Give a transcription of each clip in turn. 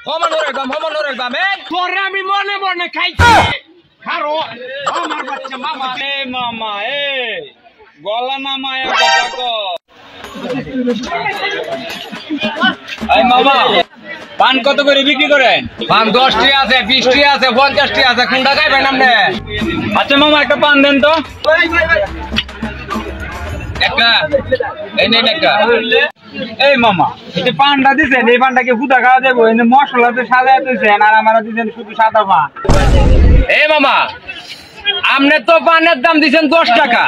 হমানোর album তোরে আমি মনে মনে খাইছি খারো আমার বাচ্চা মামা মামা গলা নামায় কথা কো মামা পান কত করে বিক্রি করেন? পান 10 টি আছে, 20 টি আছে, 50 টি আছে, কোনটা খাইবেন আপনি? আচ্ছা মামা একটা পান দেন তো। একটা এই নেন একটা। এই মামা এই যে পানটা দিছেন, এই পানটাকে ফুটা খাওয়া দেবো? এই মশলাতে সাজায় দিয়েছেন আর আমার দিচ্ছেন শুধু সাদা পান। এই মামা আপনি তো পানের দাম দিচ্ছেন 10 টাকা,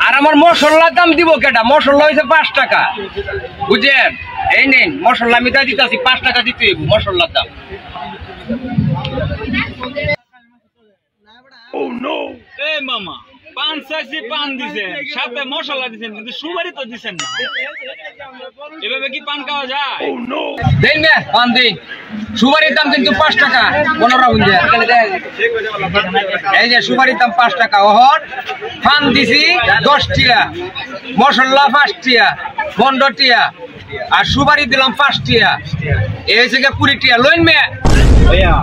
আর আমার মশলার দাম দিব কেটা? মশলা হয়েছে 5 টাকা, বুঝছেন? এই নেন মশলা আমি তাই দিতেছি, 5 টাকা দিতে হইব মশলার দাম। এই মামা পান চাইছি, পান দিছেন, সাথে মশলা দিছেন, কিন্তু সুপারি তো দিছেন না। এভাবে কি পান খাওয়া যায়? দেন না পান দিন, সুপারির দাম কিন্তু 5 টাকা। 15 বুঝে এই যে সুপারির দাম 5 টাকা। ওহর পান দিছি 10 টাকা, মশলা 5 টাকা, 15 টাকা, আর সুপারি দিলাম 5 টাকা। এই হচ্ছে 20 টাকা লইন মে ভাইয়া।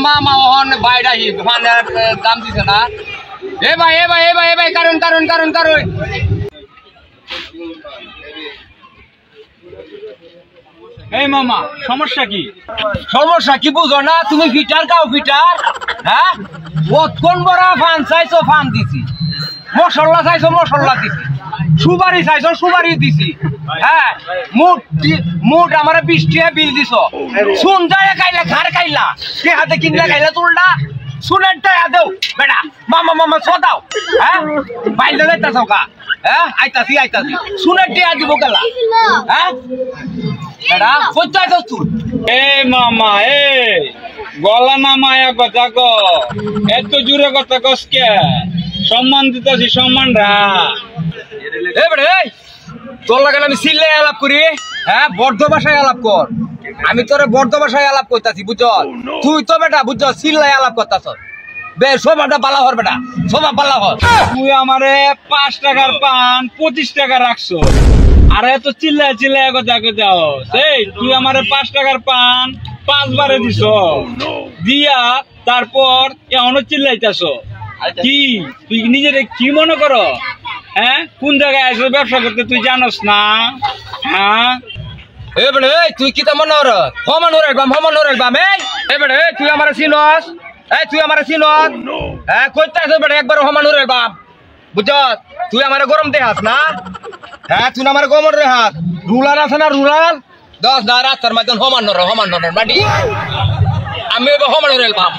মামা দাম দিছে না। কারণ এই মামা সমস্যা কি? সমস্যা কি বুঝো না তুমি? ফিটার খাও ফিটার, হ্যাঁ? কোন বড় ফান চাইছো, ফান দিছি। মশলা চাইছো, মশলা দিছি। সুপারি চাইছো, সুপারি দিছি। হ্যাঁ মুঠ আমার 20 টাকা বিল দিছ। শুন যায় খাইলে ঘর খাইলা, কে হাতে কিনলে খাইলে তুলনা শুনেন টাকা দেও বেটা। মামা সদাও, হ্যাঁ বাইলে যাইতাছ কা? হ্যাঁ আইতাছি শুনেন টাকা দিব গেলা, হ্যাঁ বেটা কোথায় যাচ্ছ তুই? মামা গলা নামায়া কথা ক, এত জোরে কথা কস কে? সম্মান দিতেছি, সম্মান রাখ। তোর লাগে আমি সিল্লে আলাপ করি, হ্যাঁ বর্ধ ভাষায় আলাপ কর। আমি তোরে বর্ধ ভাষায় আলাপ করতেছি, বুঝছ? তুই তো বেটা বুঝছ সিল্লাই আলাপ করতেছ। সোভাটা বালা হর বেটা, সোভা বালা হর। তুই আমারে 5 টাকার পান 25 টাকা রাখছো, আর এত চিল্লায় কথা যাও। তুই আমারে 5 টাকার পান 5 বারে দিছ, দিয়া তারপর এখনো চিল্লাইতেছ কি? তুই নিজের কি মনে করো? হ্যাঁ কোন জায়গায় আসবে ব্যবসা করতে তুই জানোস না? হ্যাঁ তুই কি মনে কর? হমানোর এলবাম তুই আমার চিনস? তুই আমার চিনস? হ্যাঁ কইতে আস বেটা একবার হমানোর এলবাম, বুঝছ? তুই আমার গরম দেহাস না? হ্যাঁ তুই আমার গরম রেহাস। রুলার আছে না? রুলার 10 না রাস্তার মাঝে হমানোর মাটি। আমি হমানোর এলবাম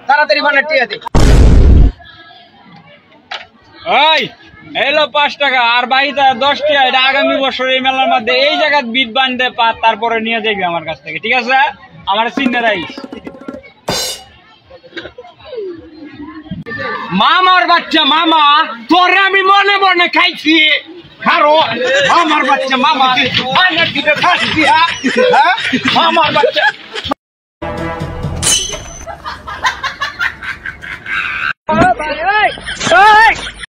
তাড়াতাড়ি মানে টিয়া দে। এলো 5 টাকা আর বাড়িতে 10 টাকা। এটা আগামী বছর এই মেলার মধ্যে এই জায়গায় বিট বান্ধে তারপরে নিয়ে যাবি আমার কাছ থেকে, ঠিক আছে? আমার চিনে রাইস। মামার বাচ্চা মামা তোরে আমি মনে মনে খাইছি খারো আমার বাচ্চা মামা আমার বাচ্চা